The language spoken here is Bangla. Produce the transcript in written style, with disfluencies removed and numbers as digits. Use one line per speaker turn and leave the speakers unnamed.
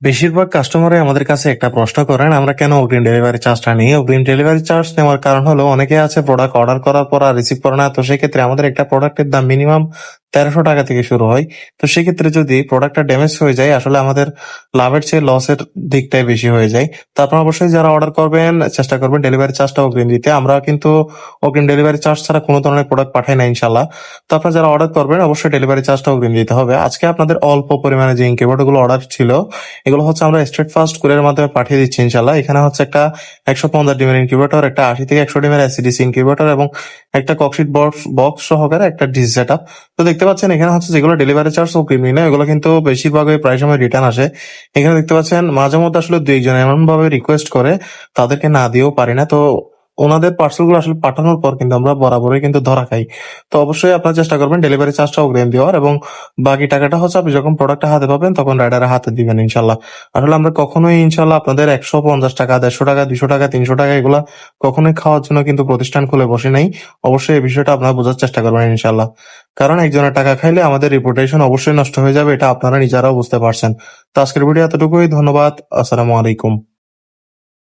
বেশিরভাগ কাস্টমারই আমাদের কাছে একটা প্রশ্ন করেন, আমরা কেন অগ্রিম ডেলিভারি চার্জটা নিই। অগ্রিম ডেলিভারি চার্জ নেওয়ার কারণ হলো, অনেকে আছে প্রোডাক্ট অর্ডার করার পর আর রিসিভ করে না। তো সেক্ষেত্রে আমাদের একটা প্রোডাক্টের দাম মিনিমাম 1300 টাকা থেকে শুরু হয়। তো সেক্ষেত্রে যদি প্রোডাক্টটা ড্যামেজ হয়ে যায়, আসলে আমাদের লাভের চেয়ে লসের দিকটাই বেশি হয়ে যায়। তো আপনারা অবশ্যই যারা অর্ডার করবেন, চেষ্টা করবেন ডেলিভারি চার্জটা অগ্রিম দিতে। আমরা কিন্তু অগ্রিম ডেলিভারি চার্জ ছাড়া কোনো ধরনের প্রোডাক্ট পাঠাই না ইনশাল্লাহ। তো আপনারা যারা অর্ডার করবেন, অবশ্যই ডেলিভারি চার্জটা অগ্রিম দিতে হবে। আজকে আপনাদের অল্প পরিমাণে যে ইনকিউবেটর গুলো অর্ডার ছিল, এগুলো হচ্ছে আমরা স্ট্রেট ফাস্ট কুরিয়ারের মাধ্যমে পাঠিয়ে দিচ্ছি ইনশাল্লাহ। এখানে হচ্ছে একটা 150 ডিমের ইনকিউবেটর, একটা 80 থেকে 100 ডিমের এসিডিসি ইনকিউবেটর এবং একটা ককশিট বক্স সহকারে একটা ডিস সেটআপ। তো দেখতে পাচ্ছেন এখানে হচ্ছে যেগুলো ডেলিভারি চার্জ অগ্রিম না, এগুলো কিন্তু বেশিরভাগই প্রায় সময় রিটার্ন আসে। এখানে দেখতে পাচ্ছেন মাঝে মধ্যে আসলে দুই একজন এমন ভাবে রিকোয়েস্ট করে, তাদেরকে না দিয়েও পারি না। তো ওনাদের পার্সেল গুলো আসলে পাঠানোর পর কিন্তু আমরা বরাবরই কিন্তু ধরা খাই। তো অবশ্যই আপনারা চেষ্টা করবেন ডেলিভারি চার্জটা অগ্রিম দেওয়ার, এবং বাকি টাকাটা হচ্ছে আপনি যখন প্রোডাক্টটা হাতে পাবেন তখন রাইডারের হাতে দিবেন ইনশাল্লাহ। আসলে আমরা কখনোই ইনশাল্লাহ আপনাদের 150 টাকা, 150 টাকা, 200 টাকা, 300 টাকা এগুলা কখনোই খাওয়ার জন্য কিন্তু প্রতিষ্ঠান খুলে বসে নাই। অবশ্যই এই বিষয়টা আপনারা বোঝার চেষ্টা করবেন ইনশাল্লাহ। কারণ একজনের টাকা খাইলে আমাদের রিপুটেশন অবশ্যই নষ্ট হয়ে যাবে, এটা আপনারা নিজেরাও বুঝতে পারছেন। তো আজকের ভিডিও এতটুকুই। ধন্যবাদ। আসসালামু আলাইকুম।